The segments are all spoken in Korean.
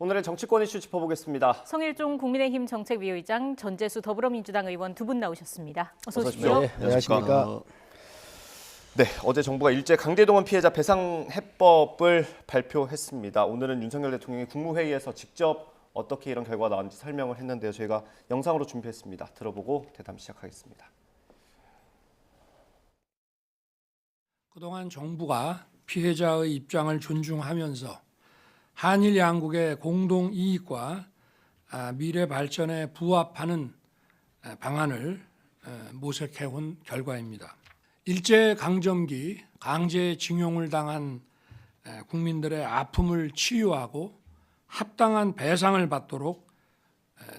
오늘의 정치권 이슈 짚어보겠습니다. 성일종 국민의힘 정책위의장, 전재수 더불어민주당 의원 두 분 나오셨습니다. 어서 오십시오. 네, 안녕하십니까. 네, 어제 정부가 일제 강제동원 피해자 배상 해법을 발표했습니다. 오늘은 윤석열 대통령이 국무회의에서 직접 어떻게 이런 결과가 나왔는지 설명을 했는데요. 저희가 영상으로 준비했습니다. 들어보고 대담 시작하겠습니다. 그동안 정부가 피해자의 입장을 존중하면서 한일 양국의 공동 이익과 미래 발전에 부합하는 방안을 모색해온 결과입니다. 일제 강점기 강제징용을 당한 국민들의 아픔을 치유하고 합당한 배상을 받도록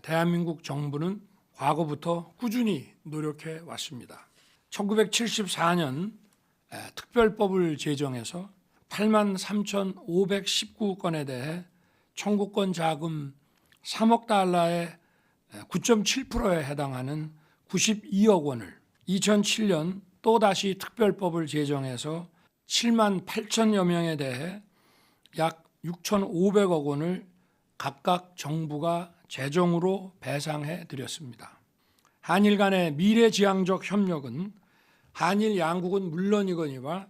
대한민국 정부는 과거부터 꾸준히 노력해 왔습니다. 1974년 특별법을 제정해서 83,519건에 대해 청구권 자금 3억 달러의 9.7%에 해당하는 92억 원을 2007년 또다시 특별법을 제정해서 7만 8천여 명에 대해 약 6,500억 원을 각각 정부가 재정으로 배상해 드렸습니다. 한일 간의 미래지향적 협력은 한일 양국은 물론이거니와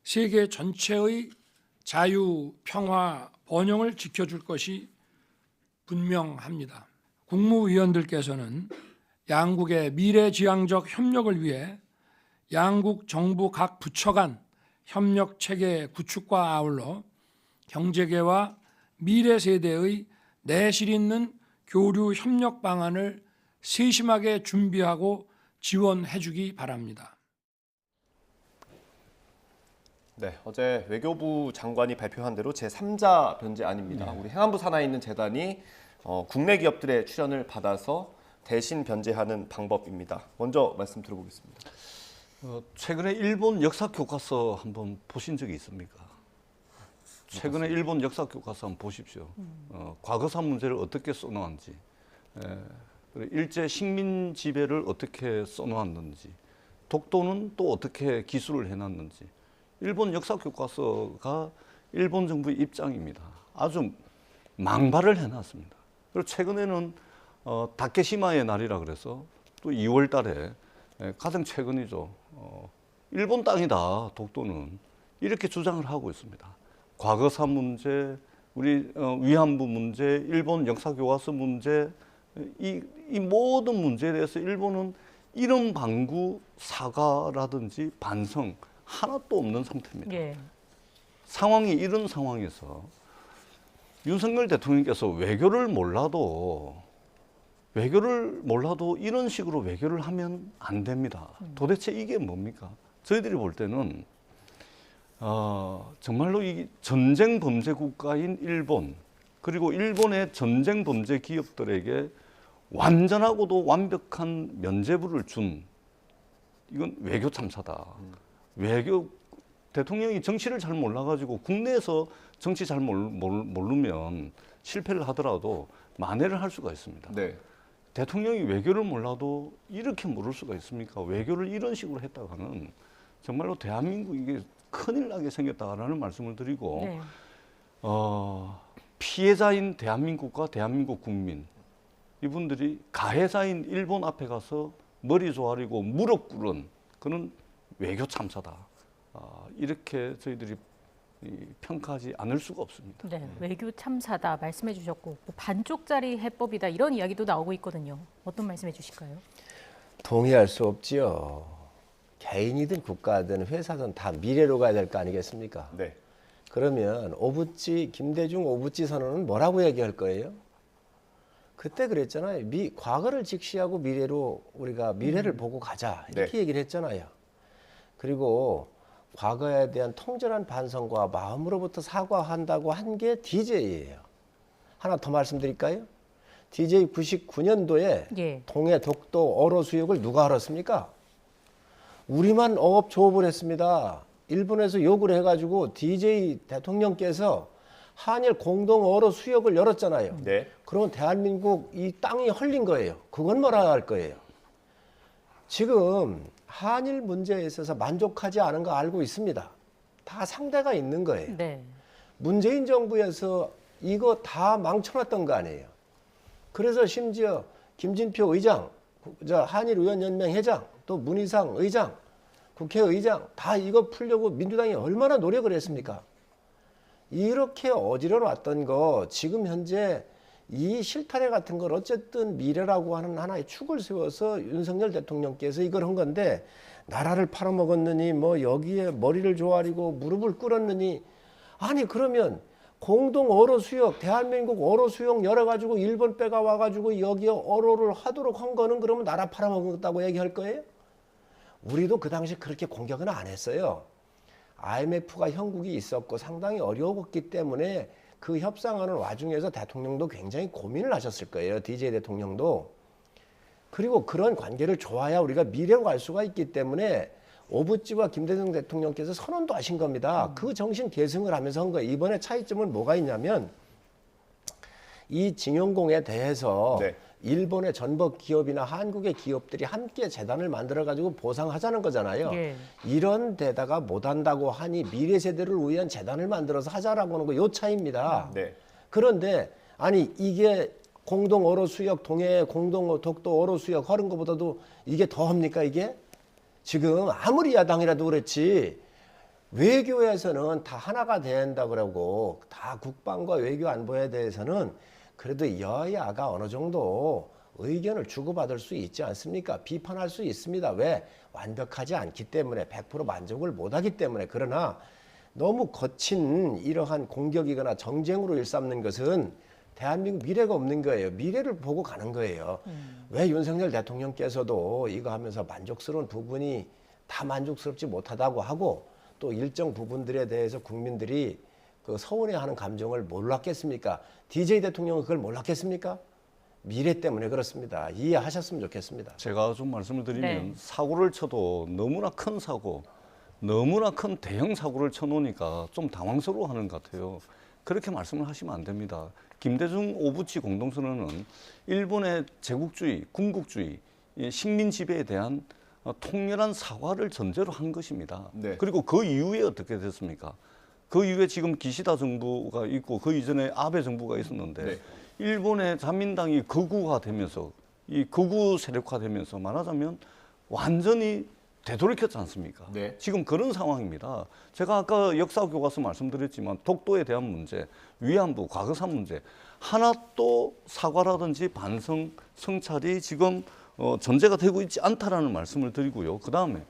세계 전체의 자유, 평화, 번영을 지켜줄 것이 분명합니다. 국무위원들께서는 양국의 미래지향적 협력을 위해 양국 정부 각 부처 간 협력 체계 구축과 아울러 경제계와 미래 세대의 내실 있는 교류 협력 방안을 세심하게 준비하고 지원해 주기 바랍니다. 네, 어제 외교부 장관이 발표한 대로 제3자 변제안입니다. 우리 행안부 산하에 있는 재단이 국내 기업들의 출연을 받아서 대신 변제하는 방법입니다. 먼저 말씀 들어보겠습니다. 최근에 일본 역사 교과서 한번 보신 적이 있습니까? 최근에 일본 역사 교과서 한번 보십시오. 과거사 문제를 어떻게 써놓았는지, 일제 식민 지배를 어떻게 써놓았는지, 독도는 또 어떻게 기술을 해놨는지. 일본 역사 교과서가 일본 정부의 입장입니다. 아주 망발을 해놨습니다. 그리고 최근에는 다케시마의 날이라 그래서 또 2월 달에 가장 최근이죠. 일본 땅이다, 독도는. 이렇게 주장을 하고 있습니다. 과거사 문제, 우리 위안부 문제, 일본 역사 교과서 문제, 이 모든 문제에 대해서 일본은 이런 방구, 사과라든지 반성, 하나도 없는 상태입니다. 예. 상황이 이런 상황에서 윤석열 대통령께서 외교를 몰라도 이런 식으로 외교를 하면 안 됩니다. 도대체 이게 뭡니까? 저희들이 볼 때는 정말로 이 전쟁 범죄 국가인 일본, 그리고 일본의 전쟁 범죄 기업들에게 완전하고도 완벽한 면죄부를 준, 이건 외교 참사다. 외교 대통령이 정치를 잘 몰라가지고 국내에서 정치 잘 모르면 실패를 하더라도 만회를 할 수가 있습니다. 네. 대통령이 외교를 몰라도 이렇게 모를 수가 있습니까? 외교를 이런 식으로 했다가는 정말로 대한민국 이게 큰일 나게 생겼다라는 말씀을 드리고, 네. 피해자인 대한민국과 대한민국 국민, 이분들이 가해자인 일본 앞에 가서 머리 조아리고 무릎 꿇은 그런 외교 참사다. 이렇게 저희들이 평가하지 않을 수가 없습니다. 네, 외교 참사다 말씀해 주셨고 반쪽짜리 해법이다 이런 이야기도 나오고 있거든요. 어떤 말씀해 주실까요? 동의할 수 없지요. 개인이든 국가든 회사든 다 미래로 가야 될 거 아니겠습니까? 네. 그러면 김대중 오부치 선언은 뭐라고 얘기할 거예요? 그때 그랬잖아요. 과거를 직시하고 우리가 미래를 보고 가자 이렇게 네. 얘기를 했잖아요. 그리고 과거에 대한 통절한 반성과 마음으로부터 사과한다고 한 게 DJ예요. 하나 더 말씀드릴까요? DJ 99년도에 예. 동해 독도 어로 수역을 누가 알았습니까? 우리만 어업 조업을 했습니다. 일본에서 요구를 해가지고 DJ 대통령께서 한일 공동 어로 수역을 열었잖아요. 네. 그러면 대한민국 이 땅이 헐린 거예요. 그건 뭐라 할 거예요? 지금 한일 문제에 있어서 만족하지 않은 거 알고 있습니다. 다 상대가 있는 거예요. 네. 문재인 정부에서 이거 다 망쳐놨던 거 아니에요. 그래서 심지어 김진표 의장, 한일의원연맹 회장, 또 문희상 의장, 국회의장 다 이거 풀려고 민주당이 얼마나 노력을 했습니까? 이렇게 어지러웠던 거 지금 현재 이 실타래 같은 걸 어쨌든 미래라고 하는 하나의 축을 세워서 윤석열 대통령께서 이걸 한 건데 나라를 팔아먹었느니 뭐 여기에 머리를 조아리고 무릎을 꿇었느니 아니 그러면 공동 어로 수역 대한민국 어로 수역 열어가지고 일본 빼가 와가지고 여기에 어로를 하도록 한 거는 그러면 나라 팔아먹었다고 얘기할 거예요? 우리도 그 당시 그렇게 공격은 안 했어요. IMF가 형국이 있었고 상당히 어려웠기 때문에 그 협상하는 와중에서 대통령도 굉장히 고민을 하셨을 거예요. DJ 대통령도. 그리고 그런 관계를 좋아야 우리가 미래로 갈 수가 있기 때문에 오부지와 김대중 대통령께서 선언도 하신 겁니다. 그 정신 계승을 하면서 한 거예요. 이번에 차이점은 뭐가 있냐면 이 징용공에 대해서 네. 일본의 전범 기업이나 한국의 기업들이 함께 재단을 만들어가지고 보상하자는 거잖아요. 예. 이런 데다가 못한다고 하니 미래 세대를 위한 재단을 만들어서 하자라고 하는 거 요 차이입니다. 네. 그런데 아니 이게 공동 어로 수역 동해 공동 독도 어로 수역 하는 것보다도 이게 더 합니까 이게? 지금 아무리 야당이라도 그렇지 외교에서는 다 하나가 된다 그러고 다 국방과 외교 안보에 대해서는 그래도 여야가 어느 정도 의견을 주고받을 수 있지 않습니까? 비판할 수 있습니다. 왜? 완벽하지 않기 때문에 100% 만족을 못하기 때문에. 그러나 너무 거친 이러한 공격이거나 정쟁으로 일삼는 것은 대한민국 미래가 없는 거예요. 미래를 보고 가는 거예요. 왜 윤석열 대통령께서도 이거 하면서 만족스러운 부분이 다 만족스럽지 못하다고 하고 또 일정 부분들에 대해서 국민들이 그 서운해하는 감정을 몰랐겠습니까? DJ 대통령은 그걸 몰랐겠습니까? 미래 때문에 그렇습니다. 이해하셨으면 좋겠습니다. 제가 좀 말씀을 드리면 네. 사고를 쳐도 너무나 큰 사고, 너무나 큰 대형 사고를 쳐놓으니까 좀 당황스러워하는 것 같아요. 그렇게 말씀을 하시면 안 됩니다. 김대중 오부치 공동선언은 일본의 제국주의, 군국주의, 식민 지배에 대한 통렬한 사과를 전제로 한 것입니다. 네. 그리고 그 이후에 어떻게 됐습니까? 그 이후에 지금 기시다 정부가 있고 그 이전에 아베 정부가 있었는데 네. 일본의 자민당이 극우화되면서 이 극우 세력화되면서 말하자면 완전히 되돌이켰지 않습니까? 네. 지금 그런 상황입니다. 제가 아까 역사 교과서 말씀드렸지만 독도에 대한 문제, 위안부, 과거사 문제 하나도 사과라든지 반성, 성찰이 지금 전제가 되고 있지 않다라는 말씀을 드리고요. 그 다음에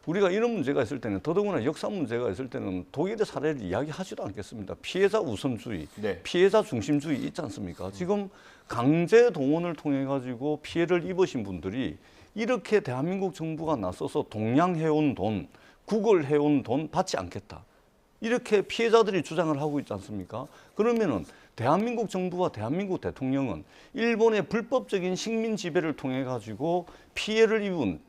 우리가 이런 문제가 있을 때는 더더구나 역사 문제가 있을 때는 독일의 사례를 이야기하지도 않겠습니다. 피해자 우선주의, 네. 피해자 중심주의 있지 않습니까? 지금 강제 동원을 통해 가지고 피해를 입으신 분들이 이렇게 대한민국 정부가 나서서 동양해온 돈, 구걸해온 돈 받지 않겠다. 이렇게 피해자들이 주장을 하고 있지 않습니까? 그러면은 대한민국 정부와 대한민국 대통령은 일본의 불법적인 식민 지배를 통해 가지고 피해를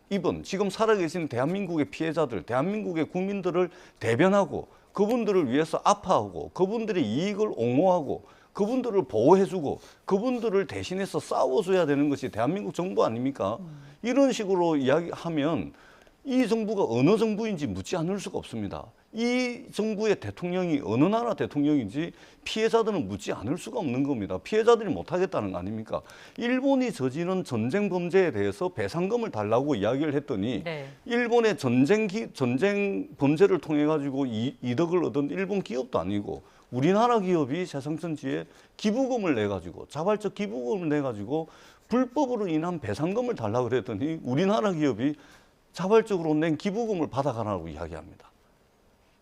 입은 지금 살아계신 대한민국의 피해자들, 대한민국의 국민들을 대변하고 그분들을 위해서 아파하고 그분들의 이익을 옹호하고 그분들을 보호해주고 그분들을 대신해서 싸워줘야 되는 것이 대한민국 정부 아닙니까? 이런 식으로 이야기하면 이 정부가 어느 정부인지 묻지 않을 수가 없습니다. 이 정부의 대통령이 어느 나라 대통령인지 피해자들은 묻지 않을 수가 없는 겁니다. 피해자들이 못하겠다는 거 아닙니까? 일본이 저지른 전쟁 범죄에 대해서 배상금을 달라고 이야기를 했더니 네. 일본의 전쟁 범죄를 통해 가지고 이득을 얻은 일본 기업도 아니고 우리나라 기업이 새상천지에 기부금을 내 가지고 자발적 기부금을 내 가지고 불법으로 인한 배상금을 달라고 그랬더니 우리나라 기업이 자발적으로 낸 기부금을 받아가라고 이야기합니다.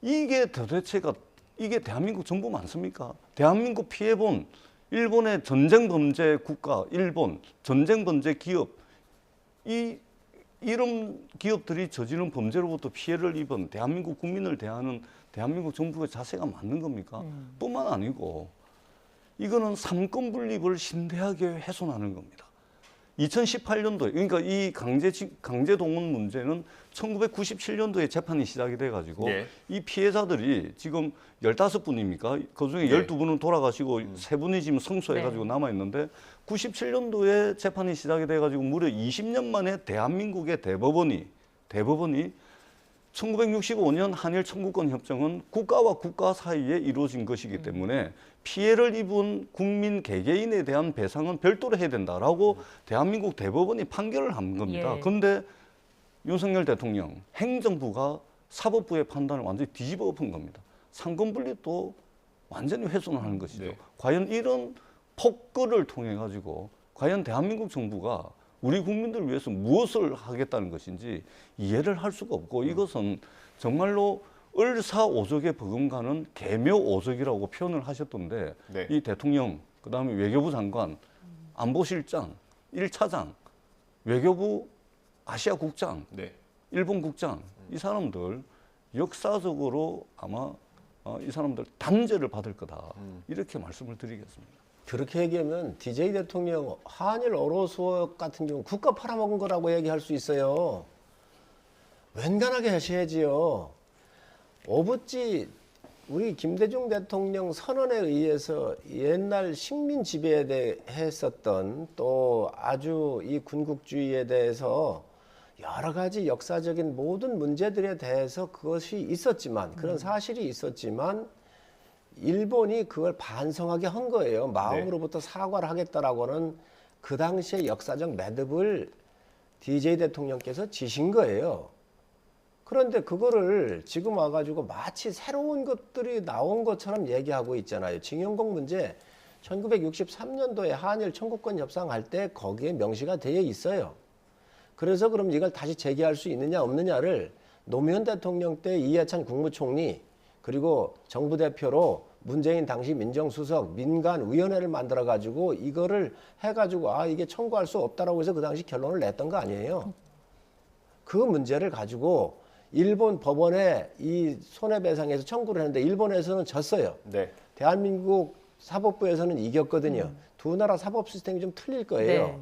이게 도대체가 이게 대한민국 정부 맞습니까? 대한민국 피해본 일본의 전쟁 범죄 국가, 일본 전쟁 범죄 기업 이런 기업들이 저지른 범죄로부터 피해를 입은 대한민국 국민을 대하는 대한민국 정부의 자세가 맞는 겁니까? 뿐만 아니고 이거는 삼권 분립을 심대하게 훼손하는 겁니다. 2018년도에 그러니까 이 강제 동원 문제는 1997년도에 재판이 시작이 돼가지고 네. 이 피해자들이 지금 15분입니까? 그중에 네. 12분은 돌아가시고 3분이 지금 성소해가지고 네. 남아 있는데 97년도에 재판이 시작이 돼가지고 무려 20년 만에 대한민국의 대법원이 1965년 한일 청구권 협정은 국가와 국가 사이에 이루어진 것이기 때문에 피해를 입은 국민 개개인에 대한 배상은 별도로 해야 된다라고 대한민국 대법원이 판결을 한 겁니다. 예. 그런데 윤석열 대통령 행정부가 사법부의 판단을 완전히 뒤집어 엎은 겁니다. 상권분립도 완전히 훼손하는 것이죠. 네. 과연 이런 폭거를 통해 가지고 과연 대한민국 정부가 우리 국민들을 위해서 무엇을 하겠다는 것인지 이해를 할 수가 없고 이것은 정말로 을사오적에 버금가는 개묘오적이라고 표현을 하셨던데 네. 이 대통령, 그다음에 외교부 장관, 안보실장, 1차장, 외교부 아시아 국장, 네. 일본 국장 이 사람들 역사적으로 아마 이 사람들 단죄를 받을 거다 이렇게 말씀을 드리겠습니다. 그렇게 얘기하면 DJ 대통령 한일 어로 수업 같은 경우 국가 팔아먹은 거라고 얘기할 수 있어요. 웬간하게 하셔야지요. 오부지 우리 김대중 대통령 선언에 의해서 옛날 식민 지배에 대해 했었던 또 아주 이 군국주의에 대해서 여러 가지 역사적인 모든 문제들에 대해서 그것이 있었지만 그런 사실이 있었지만 일본이 그걸 반성하게 한 거예요. 마음으로부터 사과를 하겠다라고는 그 당시에 역사적 매듭을 DJ 대통령께서 지신 거예요. 그런데 그거를 지금 와가지고 마치 새로운 것들이 나온 것처럼 얘기하고 있잖아요. 징용공 문제 1963년도에 한일 청구권 협상할 때 거기에 명시가 되어 있어요. 그래서 그럼 이걸 다시 제기할 수 있느냐 없느냐를 노무현 대통령 때 이해찬 국무총리 그리고 정부 대표로 문재인 당시 민정수석 민간위원회를 만들어가지고 이거를 해가지고 이게 청구할 수 없다라고 해서 그 당시 결론을 냈던 거 아니에요. 그 문제를 가지고 일본 법원에 이 손해배상에서 청구를 했는데 일본에서는 졌어요. 네. 대한민국 사법부에서는 이겼거든요. 두 나라 사법 시스템이 좀 틀릴 거예요. 네.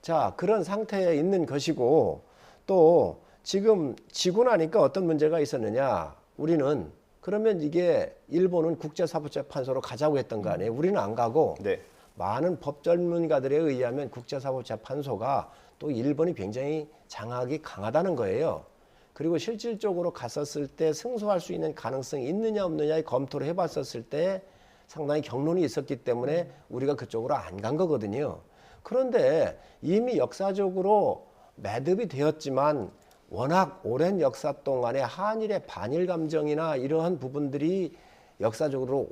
자, 그런 상태에 있는 것이고 또 지금 지고 나니까 어떤 문제가 있었느냐. 우리는 그러면 이게 일본은 국제사법재판소로 가자고 했던 거 아니에요. 우리는 안 가고 네. 많은 법 전문가들에 의하면 국제사법재판소가 또 일본이 굉장히 장악이 강하다는 거예요. 그리고 실질적으로 갔었을 때 승소할 수 있는 가능성이 있느냐 없느냐의 검토를 해봤었을 때 상당히 경론이 있었기 때문에 우리가 그쪽으로 안 간 거거든요. 그런데 이미 역사적으로 매듭이 되었지만 워낙 오랜 역사 동안에 한일의 반일 감정이나 이러한 부분들이 역사적으로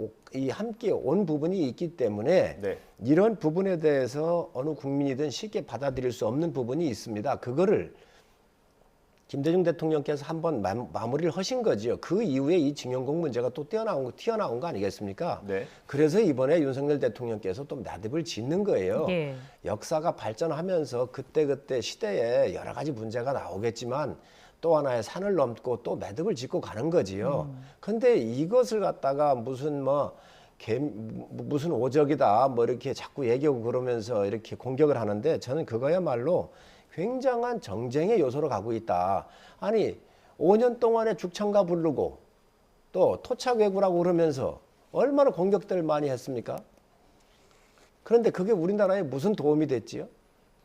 함께 온 부분이 있기 때문에 네. 이런 부분에 대해서 어느 국민이든 쉽게 받아들일 수 없는 부분이 있습니다. 그거를 김대중 대통령께서 한번 마무리를 하신 거지요. 그 이후에 이 징용공 문제가 또 튀어나온 거 아니겠습니까? 네. 그래서 이번에 윤석열 대통령께서 또 매듭을 짓는 거예요. 네. 역사가 발전하면서 그때그때 시대에 여러 가지 문제가 나오겠지만 또 하나의 산을 넘고 또 매듭을 짓고 가는 거지요. 근데 이것을 갖다가 무슨 무슨 오적이다 뭐 이렇게 자꾸 얘기하고 그러면서 이렇게 공격을 하는데 저는 그거야말로 굉장한 정쟁의 요소로 가고 있다. 아니 5년 동안에 죽창가 부르고 또 토착외구라고 그러면서 얼마나 공격들을 많이 했습니까? 그런데 그게 우리나라에 무슨 도움이 됐지요?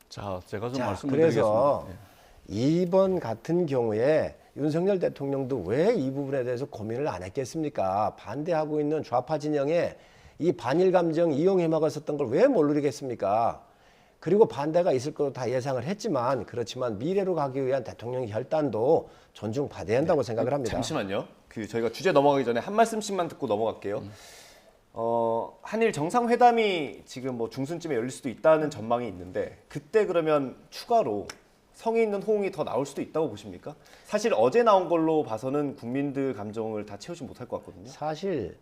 자, 제가 좀 자, 말씀을 그래서 드리겠습니다. 이번 같은 경우에 윤석열 대통령도 왜 이 부분에 대해서 고민을 안 했겠습니까? 반대하고 있는 좌파 진영에 이 반일 감정 이용해 먹었었던 걸 왜 모르겠습니까? 그리고 반대가 있을 것도 다 예상을 했지만 그렇지만 미래로 가기 위한 대통령의 결단도 존중받아야 한다고 생각을 합니다. 잠시만요. 저희가 주제 넘어가기 전에 한 말씀씩만 듣고 넘어갈게요. 한일 정상회담이 지금 중순쯤에 열릴 수도 있다는 전망이 있는데 그때 그러면 추가로 성의 있는 호응이 더 나올 수도 있다고 보십니까? 사실 어제 나온 걸로 봐서는 국민들 감정을 다 채우지 못할 것 같거든요. 사실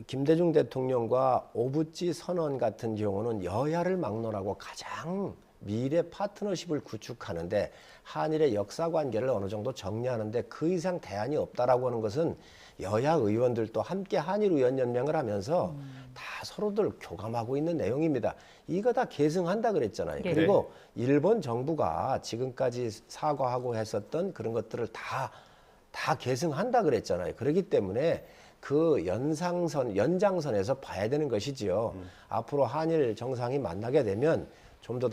김대중 대통령과 오부지 선언 같은 경우는 여야를 막론하고 가장 미래 파트너십을 구축하는데 한일의 역사 관계를 어느 정도 정리하는데 그 이상 대안이 없다라고 하는 것은 여야 의원들도 함께 한일의원연맹을 하면서 다 서로들 교감하고 있는 내용입니다. 이거 다 계승한다 그랬잖아요. 네. 그리고 일본 정부가 지금까지 사과하고 했었던 그런 것들을 다 계승한다 그랬잖아요. 그렇기 때문에 그 연장선에서 봐야 되는 것이지요. 앞으로 한일 정상이 만나게 되면 좀 더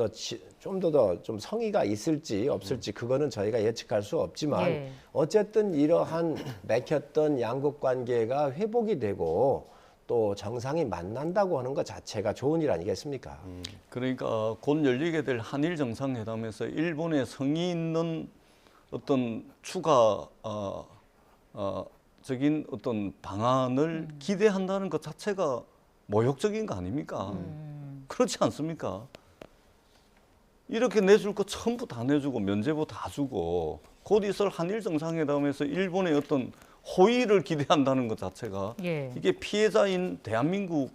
좀 성의가 있을지 없을지 그거는 저희가 예측할 수 없지만 예. 어쨌든 이러한 맥혔던 양국 관계가 회복이 되고 또 정상이 만난다고 하는 것 자체가 좋은 일 아니겠습니까? 그러니까 곧 열리게 될 한일 정상회담에서 일본의 성의 있는 어떤 추가 적인 어떤 방안을 기대한다는 것 자체가 모욕적인 거 아닙니까? 그렇지 않습니까? 이렇게 내줄 거 전부 다 내주고 면제부 다 주고 곧 있을 한일 정상회담에서 일본의 어떤 호의를 기대한다는 것 자체가 예. 이게 피해자인 대한민국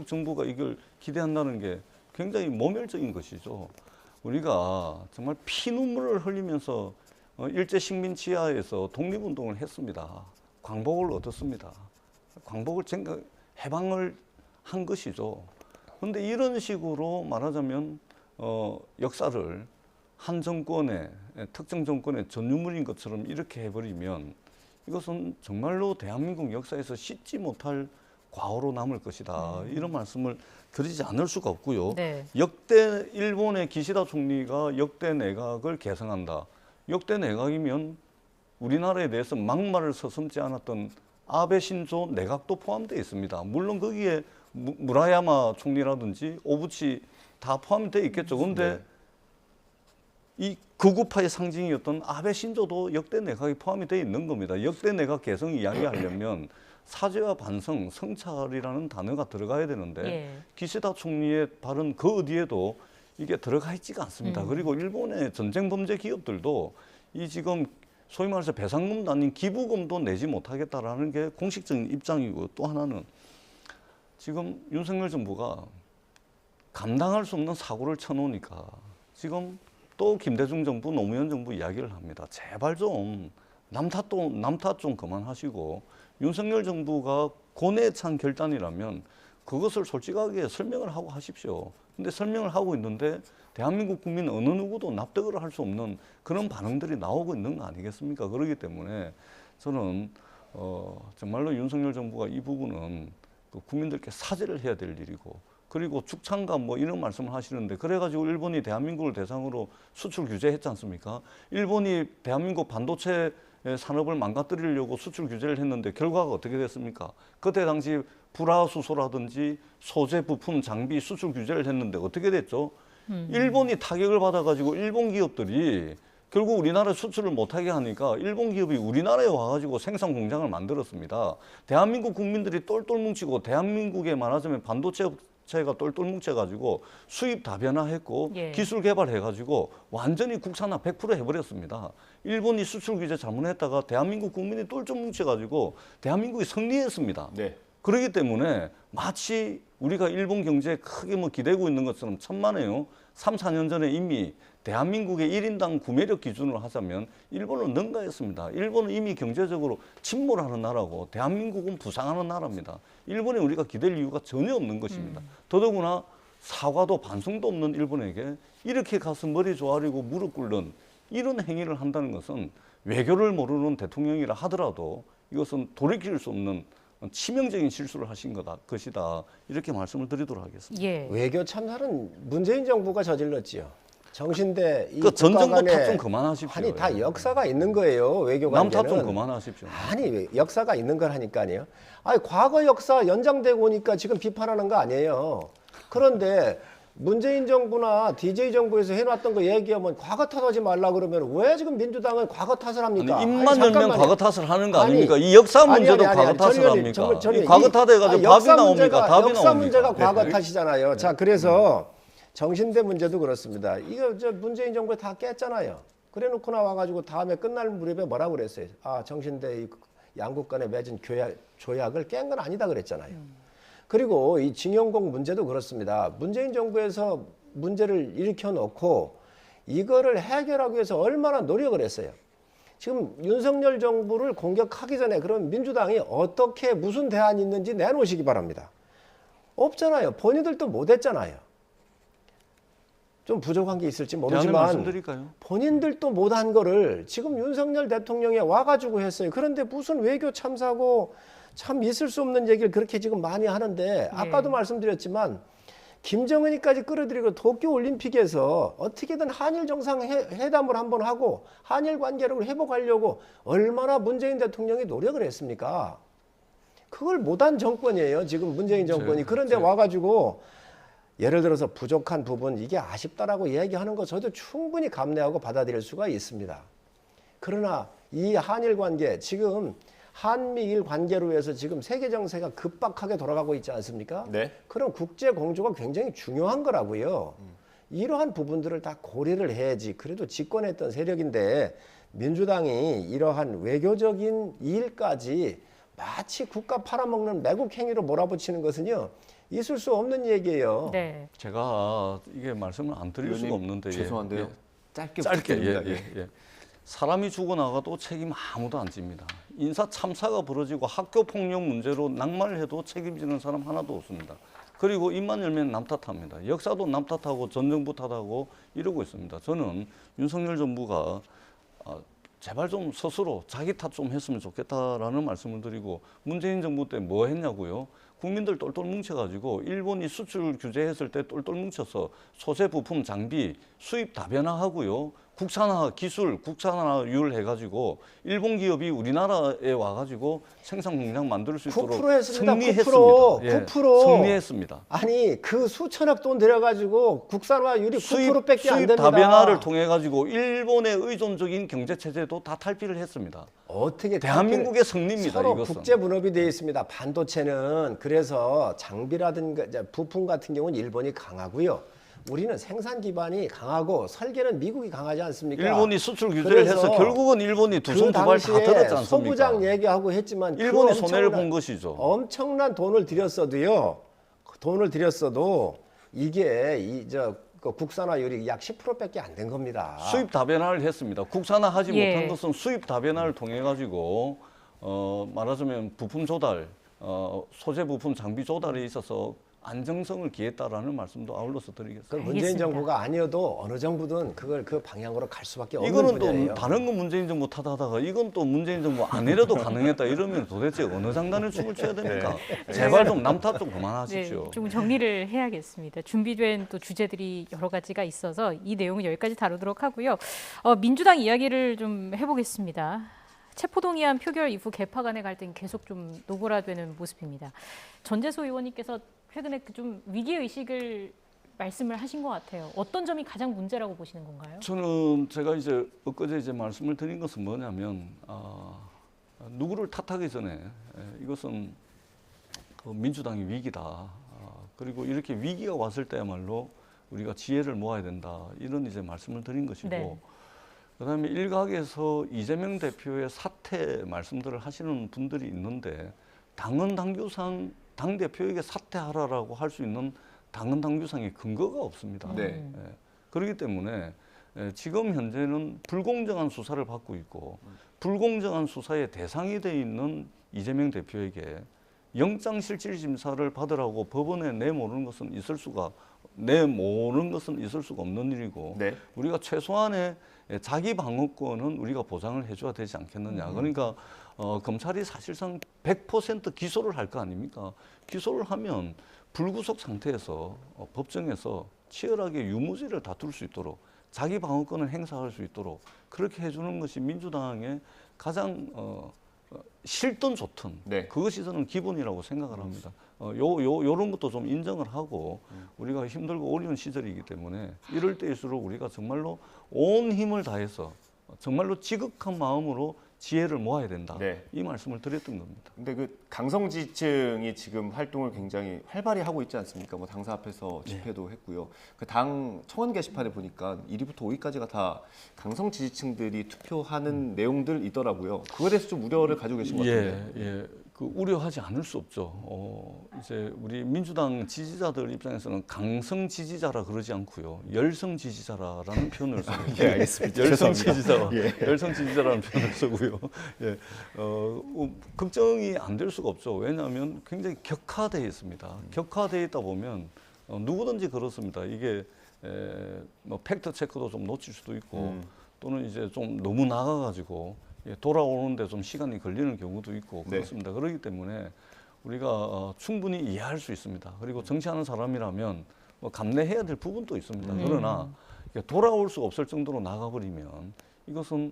정부가 이걸 기대한다는 게 굉장히 모멸적인 것이죠. 우리가 정말 피눈물을 흘리면서 일제 식민 지하에서 독립운동을 했습니다. 광복을 얻었습니다. 광복을 해방을 한 것이죠. 그런데 이런 식으로 말하자면 역사를 한 정권의 특정 정권의 전유물인 것처럼 이렇게 해버리면 이것은 정말로 대한민국 역사에서 씻지 못할 과오로 남을 것이다. 이런 말씀을 드리지 않을 수가 없고요. 네. 역대 일본의 기시다 총리가 역대 내각을 개성한다. 역대 내각이면 우리나라에 대해서 막말을 서슴지 않았던 아베 신조 내각도 포함되어 있습니다. 물론 거기에 무라야마 총리라든지 오부치 다 포함되어 있겠죠. 그런데 이 극우파의 상징이었던 아베 신조도 역대 내각이 포함이 되어 있는 겁니다. 역대 내각 개성 이야기하려면 사죄와 반성, 성찰이라는 단어가 들어가야 되는데 예. 기시다 총리의 발언 그 어디에도 이게 들어가 있지가 않습니다. 그리고 일본의 전쟁 범죄 기업들도 이 지금 소위 말해서 배상금도 아닌 기부금도 내지 못하겠다라는 게 공식적인 입장이고 또 하나는 지금 윤석열 정부가 감당할 수 없는 사고를 쳐놓으니까 지금 또 김대중 정부, 노무현 정부 이야기를 합니다. 제발 좀 남 탓 좀 그만하시고 윤석열 정부가 고뇌에 찬 결단이라면 그것을 솔직하게 설명을 하고 하십시오. 근데 설명을 하고 있는데 대한민국 국민 어느 누구도 납득을 할 수 없는 그런 반응들이 나오고 있는 거 아니겠습니까? 그렇기 때문에 저는 정말로 윤석열 정부가 이 부분은 그 국민들께 사죄를 해야 될 일이고 그리고 축창감 뭐 이런 말씀을 하시는데 그래가지고 일본이 대한민국을 대상으로 수출 규제했지 않습니까? 일본이 대한민국 반도체 산업을 망가뜨리려고 수출 규제를 했는데 결과가 어떻게 됐습니까? 그때 당시 불화수소라든지 소재 부품 장비 수출 규제를 했는데 어떻게 됐죠? 일본이 타격을 받아가지고 일본 기업들이 결국 우리나라 수출을 못하게 하니까 일본 기업이 우리나라에 와가지고 생산 공장을 만들었습니다. 대한민국 국민들이 똘똘 뭉치고 대한민국에 말하자면 반도체 업체가 똘똘 뭉쳐가지고 수입 다변화했고 예. 기술 개발해가지고 완전히 국산화 100% 해버렸습니다. 일본이 수출 규제 잘못했다가 대한민국 국민이 똘똘 뭉쳐가지고 대한민국이 승리했습니다. 네. 그렇기 때문에 마치 우리가 일본 경제에 크게 뭐 기대고 있는 것처럼 천만에요. 3, 4년 전에 이미 대한민국의 1인당 구매력 기준으로 하자면 일본을 능가했습니다. 일본은 이미 경제적으로 침몰하는 나라고 대한민국은 부상하는 나라입니다. 일본에 우리가 기댈 이유가 전혀 없는 것입니다. 더더구나 사과도 반성도 없는 일본에게 이렇게 가서 머리 조아리고 무릎 꿇는 이런 행위를 한다는 것은 외교를 모르는 대통령이라 하더라도 이것은 돌이킬 수 없는 치명적인 실수를 하신 것이다. 이렇게 말씀을 드리도록 하겠습니다. 예. 외교 참사는 문재인 정부가 저질렀지요. 정신대 이 그 전 국가 정부 간에 탓 좀 그만하십시오. 아니 다 역사가 있는 거예요. 외교 남 관계는. 탓 좀 그만하십시오. 아니 역사가 있는 걸 하니까요. 아니 과거 역사 연장되고 오니까 지금 비판하는 거 아니에요. 그런데 문재인 정부나 DJ 정부에서 해놨던 거 얘기하면 과거 탓하지 말라 그러면 왜 지금 민주당은 과거 탓을 합니까? 아니, 입만 열면 잠깐만요. 과거 탓을 하는 거 아니, 아닙니까? 이 역사 문제도 아니, 과거 탓을 전현희, 합니까? 전현희, 이 과거 탓해가지고 아니, 답이 역사 나옵니까? 답이 역사 나옵니까? 문제가 과거 네. 탓이잖아요. 자 그래서 정신대 문제도 그렇습니다. 이거 저 문재인 정부에 다 깼잖아요. 그래놓고 나와가지고 다음에 끝날 무렵에 뭐라고 그랬어요? 아 정신대 이 양국 간에 맺은 조약을 깬 건 아니다 그랬잖아요. 그리고 이 징용공 문제도 그렇습니다. 문재인 정부에서 문제를 일으켜 놓고 이거를 해결하기 위해서 얼마나 노력을 했어요. 지금 윤석열 정부를 공격하기 전에 그럼 민주당이 어떻게 무슨 대안이 있는지 내놓으시기 바랍니다. 없잖아요. 본인들도 못했잖아요. 좀 부족한 게 있을지 대안을 모르지만 말씀드릴까요? 본인들도 못한 거를 지금 윤석열 대통령이 와가지고 했어요. 그런데 무슨 외교 참사고 참 있을 수 없는 얘기를 그렇게 지금 많이 하는데 아까도 말씀드렸지만 김정은이까지 끌어들이고 도쿄올림픽에서 어떻게든 한일 정상회담을 한번 하고 한일 관계를 회복하려고 얼마나 문재인 대통령이 노력을 했습니까? 그걸 못한 정권이에요. 지금 문재인 정권이. 그런데 와가지고 예를 들어서 부족한 부분 이게 아쉽다라고 이야기하는 거 저도 충분히 감내하고 받아들일 수가 있습니다. 그러나 이 한일 관계 지금 한미일 관계로 해서 지금 세계 정세가 급박하게 돌아가고 있지 않습니까? 네. 그럼 국제 공조가 굉장히 중요한 거라고요. 이러한 부분들을 다 고려를 해야지. 그래도 집권했던 세력인데 민주당이 이러한 외교적인 일까지 마치 국가 팔아먹는 매국 행위로 몰아붙이는 것은요. 있을 수 없는 얘기예요. 네. 제가 이게 말씀을 안 드릴 수가 의원님, 없는데 죄송한데요. 예. 짧게 짧게 부탁드립니다. 예. 사람이 죽어나가도 책임 아무도 안 집니다. 인사 참사가 벌어지고 학교 폭력 문제로 낙마를 해도 책임지는 사람 하나도 없습니다. 그리고 입만 열면 남 탓합니다. 역사도 남 탓하고 전 정부 탓하고 이러고 있습니다. 저는 윤석열 정부가 제발 좀 스스로 자기 탓 좀 했으면 좋겠다라는 말씀을 드리고 문재인 정부 때 뭐 했냐고요? 국민들 똘똘 뭉쳐가지고 일본이 수출 규제했을 때 똘똘 뭉쳐서 소재 부품 장비 수입 다변화하고요. 국산화 기술, 국산화율 해가지고 일본 기업이 우리나라에 와가지고 생산 공장 만들 수 있도록 9% 했습니다. 승리했습니다. 9%. 예, 9%. 승리했습니다. 아니 그 수천억 돈 들여가지고 국산화율이 9%밖에 안 수입 됩니다. 다변화를 통해 가지고 일본의 의존적인 경제 체제도 다 탈피를 했습니다. 어떻게 대한민국의 승리입니다. 서로 이것은. 국제 분업이 되어 있습니다. 반도체는 그래서 장비라든가 이제 부품 같은 경우는 일본이 강하고요. 우리는 생산 기반이 강하고 설계는 미국이 강하지 않습니까? 일본이 수출 규제를 그래서 해서 결국은 일본이 두 그 손 두 발 다 당시에 들었지 않습니까? 소부장 얘기하고 했지만 일본이 그 손해를 엄청난- 본 것이죠. 엄청난 돈을 들였어도요. 돈을 들였어도 이게 그 국산화율이 약 10%밖에 안 된 겁니다. 수입 다변화를 했습니다. 국산화하지 예. 못한 것은 수입 다변화를 통해 가지고 말하자면 부품 조달, 소재 부품 장비 조달에 있어서 안정성을 기했다라는 말씀도 아울러서 드리겠습니다. 그 문재인 알겠습니다. 정부가 아니어도 어느 정부든 그걸 그 방향으로 갈 수밖에 없는 이거는 분야예요. 또 다른 건 문재인 정부 탓하다가 이건 또 문재인 정부 아니라도 가능했다 이러면 도대체 어느 장단을 춤을 춰야 됩니까? 제발 좀 남 탓 좀 그만하십시오. 네, 좀 정리를 해야겠습니다. 준비된 또 주제들이 여러 가지가 있어서 이 내용은 여기까지 다루도록 하고요. 민주당 이야기를 좀 해보겠습니다. 체포동의안 표결 이후 개파 간의 갈등이 계속 좀 노골화되는 모습입니다. 전재수 의원님께서 최근에 좀 위기의식을 말씀을 하신 것 같아요. 어떤 점이 가장 문제라고 보시는 건가요? 저는 제가 이제 엊그제 이제 말씀을 드린 것은 뭐냐면 누구를 탓하기 전에 이것은 그 민주당이 위기다. 그리고 이렇게 위기가 왔을 때야말로 우리가 지혜를 모아야 된다. 이런 이제 말씀을 드린 것이고 네. 그다음에 일각에서 이재명 대표의 사퇴 말씀들을 하시는 분들이 있는데 당헌 당규상 당 대표에게 사퇴하라라고 할 수 있는 당헌 당규상의 근거가 없습니다. 네. 그렇기 때문에 지금 현재는 불공정한 수사를 받고 있고 불공정한 수사의 대상이 돼 있는 이재명 대표에게 영장실질심사를 받으라고 법원에 내모는 것은 있을 수가 없는 일이고 네. 우리가 최소한의 자기 방어권은 우리가 보장을 해줘야 되지 않겠느냐. 그러니까 검찰이 사실상 100% 기소를 할 거 아닙니까? 기소를 하면 불구속 상태에서 법정에서 치열하게 유무죄를 다툴 수 있도록 자기 방어권을 행사할 수 있도록 그렇게 해주는 것이 민주당의 가장 싫든 좋든 네. 그것이 저는 기본이라고 생각을 합니다. 요런 것도 좀 인정을 하고 우리가 힘들고 어려운 시절이기 때문에 이럴 때일수록 우리가 정말로 온 힘을 다해서 정말로 지극한 마음으로 지혜를 모아야 된다. 네. 이 말씀을 드렸던 겁니다. 근데 그 강성 지지층이 지금 활동을 굉장히 활발히 하고 있지 않습니까? 뭐 당사 앞에서 집회도 했고요. 그 당 청원 게시판에 보니까 1위부터 5위까지가 다 강성 지지층들이 투표하는 내용들이더라고요. 그거에 대해서 좀 우려를 가지고 계신 것 같은데. 예. 그 우려하지 않을 수 없죠. 이제 우리 민주당 지지자들 입장에서는 강성 지지자라 그러지 않고요. 열성 지지자라는 표현을 쓰고 예, 알겠습니다. 열성 죄송합니다. 지지자, 열성 지지자라는 표현을 쓰고요. 예, 걱정이 안 될 수가 없죠. 왜냐하면 굉장히 격화되어 있습니다. 격화되어 있다 보면 누구든지 그렇습니다. 이게 뭐 팩트 체크도 좀 놓칠 수도 있고 또는 이제 좀 너무 나가가지고 돌아오는데 좀 시간이 걸리는 경우도 있고 네. 그렇습니다. 그렇기 때문에 우리가 충분히 이해할 수 있습니다. 그리고 정치하는 사람이라면 뭐 감내해야 될 부분도 있습니다. 그러나 돌아올 수 없을 정도로 나가버리면 이것은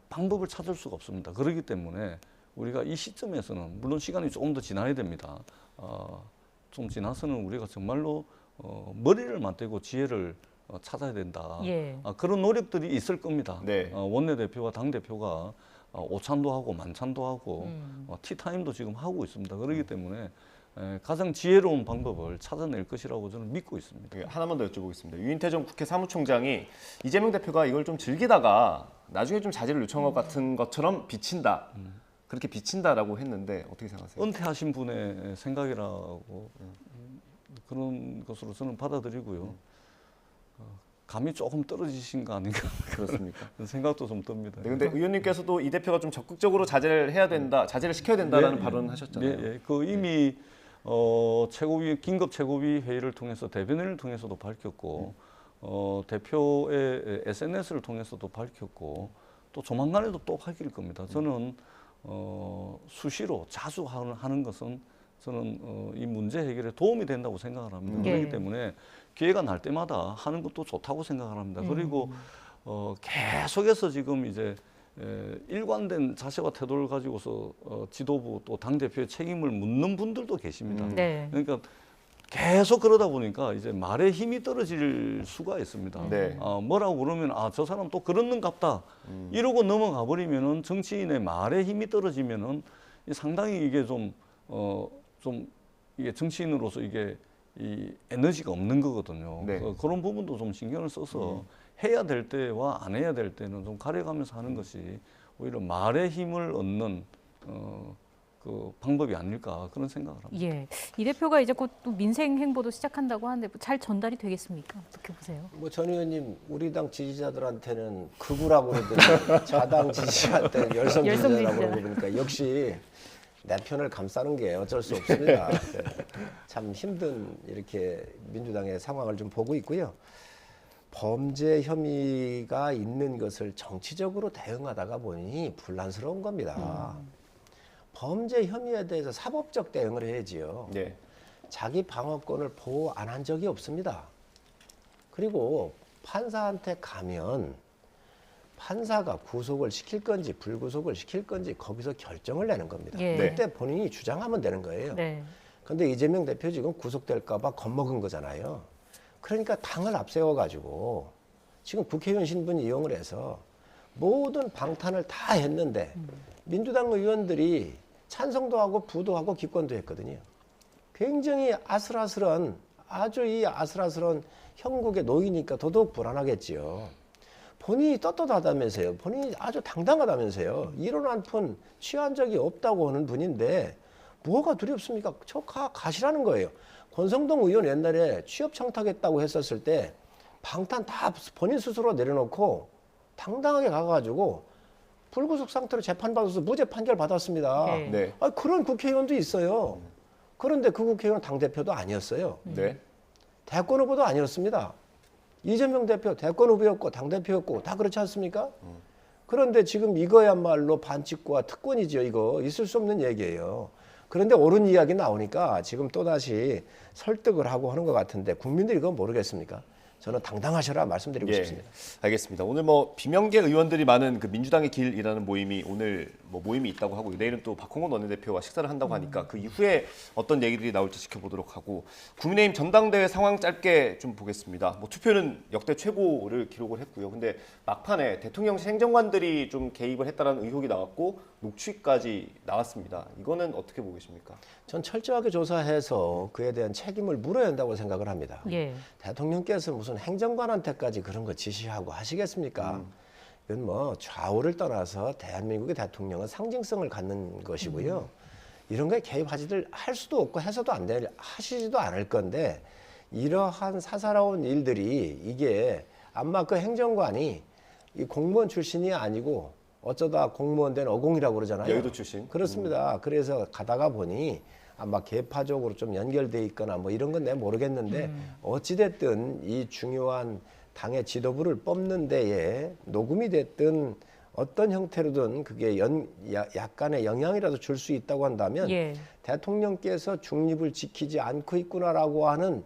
방법을 찾을 수가 없습니다. 그렇기 때문에 우리가 이 시점에서는 물론 시간이 조금 더 지나야 됩니다. 좀 지나서는 우리가 정말로 머리를 맞대고 지혜를 찾아야 된다. 예. 그런 노력들이 있을 겁니다. 네. 원내대표와 당대표가 오찬도 하고 만찬도 하고 티타임도 지금 하고 있습니다. 그렇기 때문에 가장 지혜로운 방법을 찾아낼 것이라고 저는 믿고 있습니다. 예, 하나만 더 여쭤보겠습니다. 유인태 전 국회 사무총장이 이재명 대표가 이걸 좀 즐기다가 나중에 좀 자제를 요청한 것 같은 것처럼 비친다. 그렇게 비친다라고 했는데 어떻게 생각하세요? 은퇴하신 분의 생각이라고 그런 것으로 저는 받아들이고요. 감이 조금 떨어지신 거 아닌가 그렇습니까? 그런 생각도 좀 듭니다. 네, 근데 의원님께서도 이 대표가 좀 적극적으로 자제를 해야 된다, 자제를 시켜야 된다라는 발언을 하셨잖아요. 예. 그 이미 최고위 긴급 최고위 회의를 통해서 대변인을 통해서도 밝혔고 대표의 SNS를 통해서도 밝혔고 또 조만간에도 또 밝힐 겁니다. 저는 수시로 자주 하는 것은 저는 이 문제 해결에 도움이 된다고 생각을 합니다. 예. 그렇기 때문에 기회가 날 때마다 하는 것도 좋다고 생각을 합니다. 그리고 계속해서 지금 이제 일관된 자세와 태도를 가지고서 지도부 또 당대표의 책임을 묻는 분들도 계십니다. 네. 그러니까 계속 그러다 보니까 이제 말에 힘이 떨어질 수가 있습니다. 네. 뭐라고 그러면 저 사람 또 그러는갑다 이러고 넘어가 버리면은 정치인의 말에 힘이 떨어지면은 상당히 이게 좀 이게 정치인으로서 이게 이 에너지가 없는 거거든요. 네. 그런 부분도 좀 신경을 써서 해야 될 때와 안 해야 될 때는 좀 가려가면서 하는 것이 오히려 말에 힘을 얻는 그 방법이 아닐까 그런 생각을 합니다. 예. 이 대표가 이제 곧 또 민생 행보도 시작한다고 하는데 잘 전달이 되겠습니까? 어떻게 보세요? 뭐 전 의원님 우리 당 지지자들한테는 극우라고 그러더니 자당 지지자한테는 열성 열성 지지자라고 지지자. 그러니까 역시 내 편을 감싸는 게 어쩔 수 없습니다. 참 힘든 이렇게 민주당의 상황을 좀 보고 있고요. 범죄 혐의가 있는 것을 정치적으로 대응하다가 보니 불란스러운 겁니다. 범죄 혐의에 대해서 사법적 대응을 해야지요. 네. 자기 방어권을 보호 안 한 적이 없습니다. 그리고 판사한테 가면 판사가 구속을 시킬 건지 불구속을 시킬 건지 거기서 결정을 내는 겁니다. 예. 그때 본인이 주장하면 되는 거예요. 네. 근데 이재명 대표 지금 구속될까 봐 겁먹은 거잖아요. 그러니까 당을 앞세워가지고 지금 국회의원 신분 이용을 해서 모든 방탄을 다 했는데 민주당 의원들이 찬성도 하고 부도하고 기권도 했거든요. 굉장히 아슬아슬한 아주 이 아슬아슬한 형국에 놓이니까 더더욱 불안하겠지요. 본인이 떳떳하다면서요. 본인이 아주 당당하다면서요. 이런 한 푼 취한 적이 없다고 하는 분인데 뭐가 두렵습니까? 저 가시라는 거예요. 권성동 의원 옛날에 취업 청탁했다고 했었을 때 방탄 다 본인 스스로 내려놓고 당당하게 가가지고 불구속 상태로 재판받아서 무죄 판결 받았습니다. 네. 네. 그런 국회의원도 있어요. 그런데 그 국회의원은 당대표도 아니었어요. 네. 대권 후보도 아니었습니다. 이재명 대표 대권 후보였고 당대표였고 다 그렇지 않습니까? 그런데 지금 이거야말로 반칙과 특권이죠. 이거 있을 수 없는 얘기예요. 그런데 옳은 이야기 나오니까 지금 또다시 설득을 하고 하는 것 같은데 국민들이 그건 모르겠습니까? 저는 당당하셔라 말씀드리고 싶습니다. 알겠습니다. 오늘 뭐 비명계 의원들이 많은 그 민주당의 길이라는 모임이 오늘 뭐 모임이 있다고 하고 내일은 또 박홍원 원내대표와 식사를 한다고 하니까 그 이후에 어떤 얘기들이 나올지 지켜보도록 하고 국민의힘 전당대회 상황 짧게 좀 보겠습니다. 뭐 투표는 역대 최고를 기록을 했고요. 근데 막판에 대통령실 행정관들이 좀 개입을 했다는 의혹이 나왔고 녹취까지 나왔습니다. 이거는 어떻게 보고 계십니까? 전 철저하게 조사해서 그에 대한 책임을 물어야 한다고 생각을 합니다. 예. 대통령께서 무슨 행정관한테까지 그런 거 지시하고 하시겠습니까? 이건 뭐 좌우를 떠나서 대한민국의 대통령은 상징성을 갖는 것이고요. 이런 거에 개입하지들 할 수도 없고 해서도 안 될, 하시지도 않을 건데 이러한 사사로운 일들이 이게 아마 그 행정관이 이 공무원 출신이 아니고 어쩌다 공무원 된 어공이라고 그러잖아요. 여의도 출신. 그렇습니다. 그래서 가다가 보니 아마 계파적으로 좀 연결돼 있거나 뭐 이런 건 내가 모르겠는데 어찌됐든 이 중요한 당의 지도부를 뽑는 데에 녹음이 됐든 어떤 형태로든 그게 약간의 영향이라도 줄 수 있다고 한다면 예. 대통령께서 중립을 지키지 않고 있구나라고 하는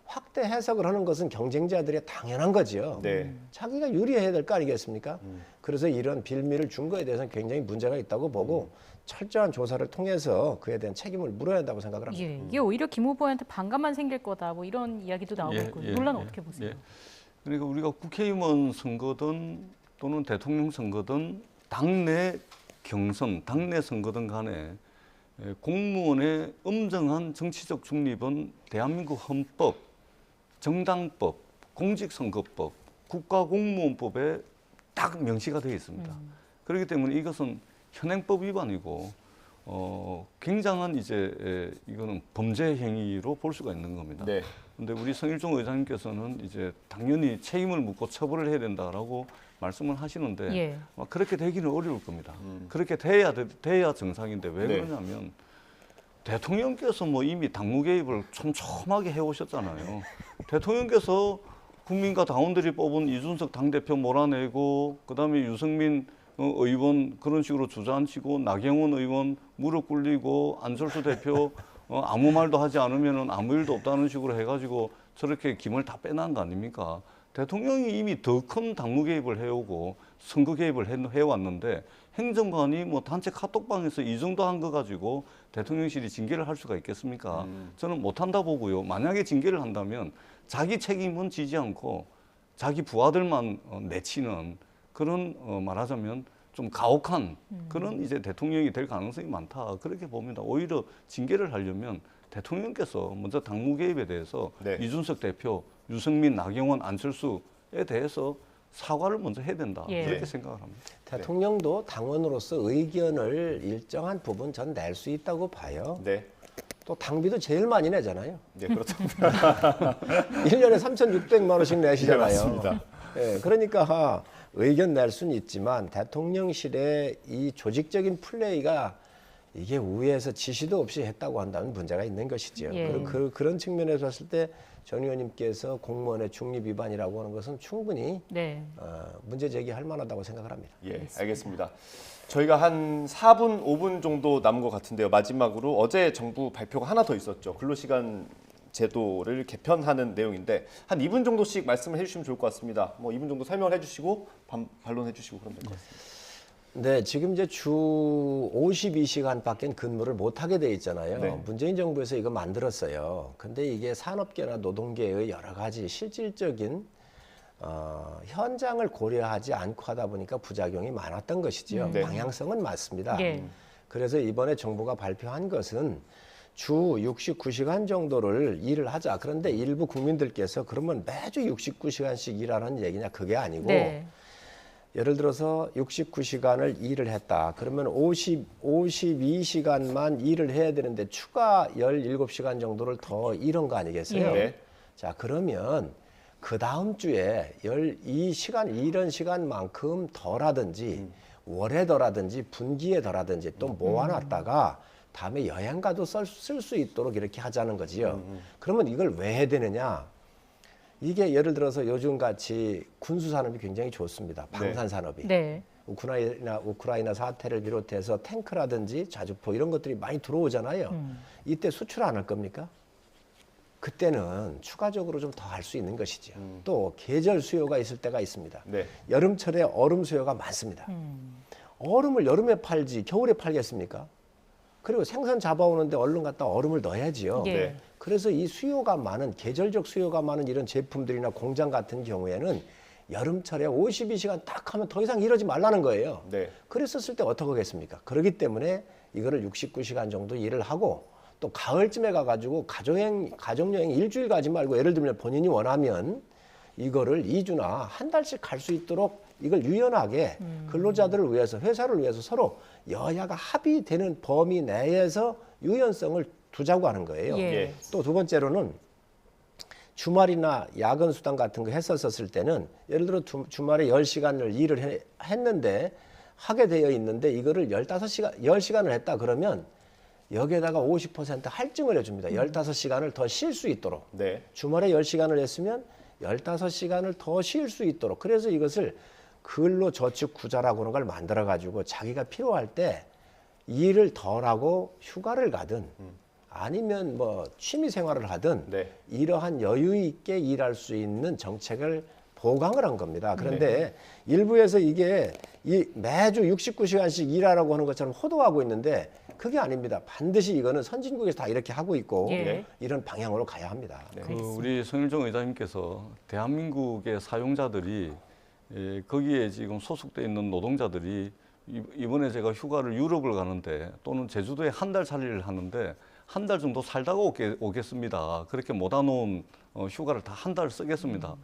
확대 해석을 하는 것은 경쟁자들의 당연한 거지요. 네. 자기가 유리해야 될 거 아니겠습니까? 그래서 이런 빌미를 준 거에 대해서는 굉장히 문제가 있다고 보고 철저한 조사를 통해서 그에 대한 책임을 물어야 한다고 생각을 합니다. 예. 이게 오히려 김 후보한테 반감만 생길 거다. 뭐 이런 이야기도 나오고 예, 있고 예, 논란은 예, 어떻게 보세요? 예. 그러니까 우리가 국회의원 선거든 또는 대통령 선거든 당내 경선, 당내 선거든 간에 공무원의 엄정한 정치적 중립은 대한민국 헌법, 정당법, 공직선거법, 국가공무원법에 딱 명시가 되어 있습니다. 그렇기 때문에 이것은 현행법 위반이고 굉장한 이거는 범죄 행위로 볼 수가 있는 겁니다. 네. 근데 우리 성일종 의장님께서는 이제 당연히 책임을 묻고 처벌을 해야 된다라고 말씀을 하시는데 예. 그렇게 되기는 어려울 겁니다. 그렇게 돼야 정상인데 왜 네. 그러냐면 대통령께서 뭐 이미 당무 개입을 촘촘하게 해오셨잖아요. 대통령께서 국민과 당원들이 뽑은 이준석 당대표 몰아내고 그다음에 유승민 의원 그런 식으로 주저앉히고 나경원 의원 무릎 꿇리고 안철수 대표 아무 말도 하지 않으면 아무 일도 없다는 식으로 해가지고 저렇게 김을 다 빼난 거 아닙니까? 대통령이 이미 더 큰 당무 개입을 해오고 선거 개입을 해왔는데 행정관이 뭐 단체 카톡방에서 이 정도 한 거 가지고 대통령실이 징계를 할 수가 있겠습니까? 저는 못한다 보고요. 만약에 징계를 한다면 자기 책임은 지지 않고 자기 부하들만 내치는 그런 말하자면 좀 가혹한 그런 이제 대통령이 될 가능성이 많다. 그렇게 봅니다. 오히려 징계를 하려면 대통령께서 먼저 당무 개입에 대해서 네. 이준석 대표, 유승민, 나경원, 안철수에 대해서 사과를 먼저 해야 된다. 예. 그렇게 생각을 합니다. 대통령도 당원으로서 의견을 일정한 부분 전 낼 수 있다고 봐요. 네. 또 당비도 제일 많이 내잖아요. 네, 그렇죠. 1년에 3,600만 원씩 내시잖아요. 네, 맞습니다. 예, 그러니까 의견 낼 수는 있지만 대통령실의 이 조직적인 플레이가 이게 위에서 지시도 없이 했다고 한다면 문제가 있는 것이죠. 예. 그런 측면에서 봤을 때 전 의원님께서 공무원의 중립 위반이라고 하는 것은 충분히 네. 문제 제기할 만하다고 생각을 합니다. 예, 알겠습니다. 저희가 한 4분, 5분 정도 남은 것 같은데요. 마지막으로 어제 정부 발표가 하나 더 있었죠. 근로시간 제도를 개편하는 내용인데 한 2분 정도씩 말씀을 해주시면 좋을 것 같습니다. 뭐 2분 정도 설명을 해주시고 반론해 주시고 그러면 될 것 같습니다. 네, 지금 이제 주 52시간밖에 근무를 못 하게 돼 있잖아요. 네. 문재인 정부에서 이거 만들었어요. 근데 이게 산업계나 노동계의 여러 가지 실질적인 현장을 고려하지 않고 하다 보니까 부작용이 많았던 것이지요. 네. 방향성은 맞습니다. 예. 그래서 이번에 정부가 발표한 것은 주 69시간 정도를 일을 하자. 그런데 일부 국민들께서 그러면 매주 69시간씩 일하는 얘기냐? 그게 아니고 네. 예를 들어서 69시간을 일을 했다. 그러면 52시간만 일을 해야 되는데 추가 17시간 정도를 더 일한 거 아니겠어요? 네. 자, 그러면 그 다음 주에 이 시간, 일한 시간만큼 덜하든지 월에 덜하든지 분기에 덜하든지 또 모아놨다가 다음에 여행 가도 쓸 수 있도록 이렇게 하자는 거지요. 그러면 이걸 왜 해야 되느냐? 이게 예를 들어서 요즘 같이 군수 산업이 굉장히 좋습니다. 방산 산업이. 네. 우크라이나 사태를 비롯해서 탱크라든지 자주포 이런 것들이 많이 들어오잖아요. 이때 수출 안 할 겁니까? 그때는 추가적으로 좀 더 할 수 있는 것이죠. 또 계절 수요가 있을 때가 있습니다. 네. 여름철에 얼음 수요가 많습니다. 얼음을 여름에 팔지 겨울에 팔겠습니까? 그리고 생선 잡아오는데 얼른 갖다 얼음을 넣어야지요. 예. 네. 그래서 이 수요가 많은 계절적 수요가 많은 이런 제품들이나 공장 같은 경우에는 여름철에 52시간 딱 하면 더 이상 이러지 말라는 거예요. 네. 그랬었을 때 어떻게 하겠습니까? 그렇기 때문에 이거를 69시간 정도 일을 하고 또 가을쯤에 가가지고 가족여행 일주일 가지 말고 예를 들면 본인이 원하면 이거를 2주나 한 달씩 갈 수 있도록 이걸 유연하게 근로자들을 위해서 회사를 위해서 서로 여야가 합의되는 범위 내에서 유연성을 두자고 하는 거예요. 예. 예. 또 두 번째로는 주말이나 야근 수당 같은 거 했었을 때는 예를 들어 주말에 10시간을 일을 했는데 하게 되어 있는데 이거를 10시간을 했다 그러면 여기에다가 50% 할증을 해줍니다. 15시간을 더 쉴 수 있도록. 네. 주말에 10시간을 했으면 15시간을 더 쉴 수 있도록. 그래서 이것을 근로저축구자라고 하는 걸 만들어 가지고 자기가 필요할 때 일을 덜 하고 휴가를 가든 아니면 뭐 취미 생활을 하든 네. 이러한 여유 있게 일할 수 있는 정책을 보강을 한 겁니다. 그런데 일부에서 이게 매주 69시간씩 일하라고 하는 것처럼 호도하고 있는데 그게 아닙니다. 반드시 이거는 선진국에서 다 이렇게 하고 있고 예. 이런 방향으로 가야 합니다. 우리 성일종 의장님께서 대한민국의 사용자들이 거기에 지금 소속돼 있는 노동자들이 이번에 제가 휴가를 유럽을 가는데 또는 제주도에 한 달 살이를 하는데 한 달 정도 살다가 오겠습니다. 그렇게 모아놓은 휴가를 다 한 달 쓰겠습니다.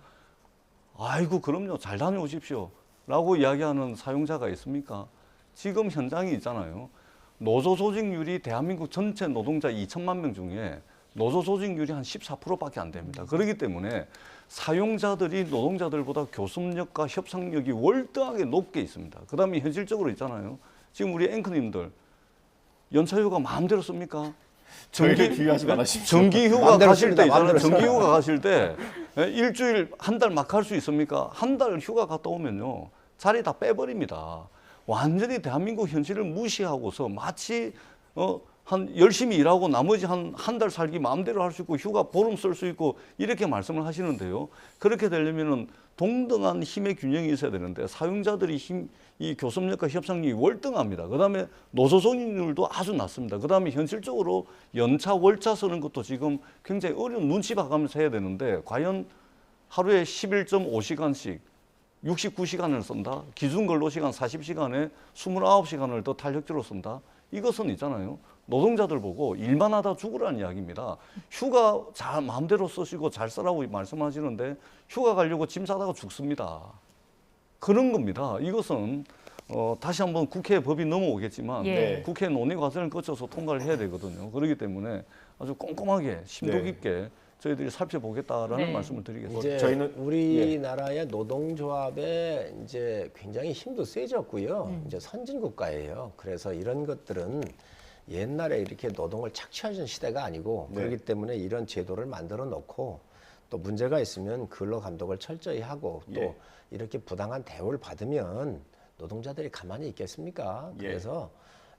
아이고 그럼요, 잘 다녀오십시오 라고 이야기하는 사용자가 있습니까? 지금 현장이 있잖아요. 노조 조직률이 대한민국 전체 노동자 2천만 명 중에 노조 조직률이 한 14%밖에 안 됩니다. 그렇기 때문에 사용자들이 노동자들보다 교섭력과 협상력이 월등하게 높게 있습니다. 그 다음에 현실적으로 있잖아요. 지금 우리 앵커님들 연차휴가 마음대로 씁니까? 저에게 비유하지 마십시오. 정기휴가 마음대로 가실 때 씁니다. 있잖아요. 마음대로 정기휴가 가실 때 일주일 한 달 막 할 수 있습니까? 한 달 휴가 갔다 오면요 자리 다 빼버립니다. 완전히 대한민국 현실을 무시하고서 마치 한 열심히 일하고 나머지 한 달 살기 마음대로 할 수 있고 휴가 보름 쓸 수 있고 이렇게 말씀을 하시는데요. 그렇게 되려면은 동등한 힘의 균형이 있어야 되는데 사용자들이 이 교섭력과 협상력이 월등합니다. 그다음에 노조 조직률도 아주 낮습니다. 그다음에 현실적으로 연차 월차 쓰는 것도 지금 굉장히 어려운 눈치 봐가면서 해야 되는데 과연 하루에 11.5시간씩 69시간을 쓴다. 기준 근로시간 40시간에 29시간을 더 탄력적으로 쓴다. 이것은 있잖아요. 노동자들 보고 일만 하다 죽으라는 이야기입니다. 휴가 잘 마음대로 쓰시고 잘 쓰라고 말씀하시는데 휴가 가려고 짐 싸다가 죽습니다. 그런 겁니다. 이것은 다시 한번 국회 법이 넘어오겠지만 예. 국회 논의 과정을 거쳐서 통과를 해야 되거든요. 그렇기 때문에 아주 꼼꼼하게 심도 네. 깊게 저희들이 살펴보겠다라는 네. 말씀을 드리겠습니다. 이제 저희는- 우리나라의 노동조합에 이제 굉장히 힘도 세졌고요. 이제 선진국가예요. 그래서 이런 것들은 옛날에 이렇게 노동을 착취하는 시대가 아니고 네. 그렇기 때문에 이런 제도를 만들어 놓고 또 문제가 있으면 근로 감독을 철저히 하고 또 예. 이렇게 부당한 대우를 받으면 노동자들이 가만히 있겠습니까? 예. 그래서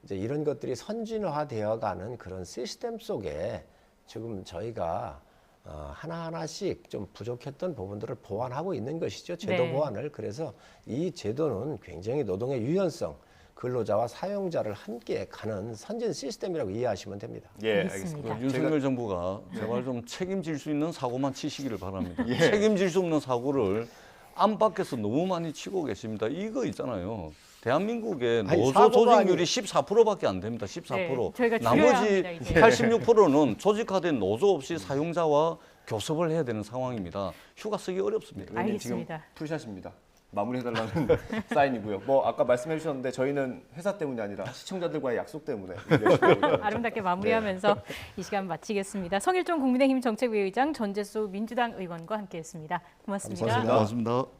이제 이런 것들이 선진화되어가는 그런 시스템 속에 지금 저희가 하나하나씩 좀 부족했던 부분들을 보완하고 있는 것이죠. 제도 네. 보완을. 그래서 이 제도는 굉장히 노동의 유연성, 근로자와 사용자를 함께 가는 선진 시스템이라고 이해하시면 됩니다. 예, 알겠습니다. 알겠습니다. 윤석열 정부가 제발 좀 책임질 수 있는 사고만 치시기를 바랍니다. 예. 책임질 수 없는 사고를 안팎에서 너무 많이 치고 계십니다. 이거 있잖아요. 대한민국의 아니, 노조 사고가 조직률이 14%밖에 안 됩니다. 14%. 네, 저희가 줄여야 나머지 합니다, 이제. 86%는 조직화된 노조 없이 사용자와 교섭을 해야 되는 상황입니다. 휴가 쓰기 어렵습니다. 의원님 지금 알겠습니다. 풀샷입니다. 마무리해달라는 사인이고요. 뭐 아까 말씀해 주셨는데 저희는 회사 때문이 아니라 시청자들과의 약속 때문에 열심히 하고 있거든요. 아름답게 마무리하면서 이 시간 마치겠습니다. 성일종 국민의힘 정책위의장 전재수 민주당 의원과 함께했습니다. 고맙습니다. 감사합니다. 고맙습니다.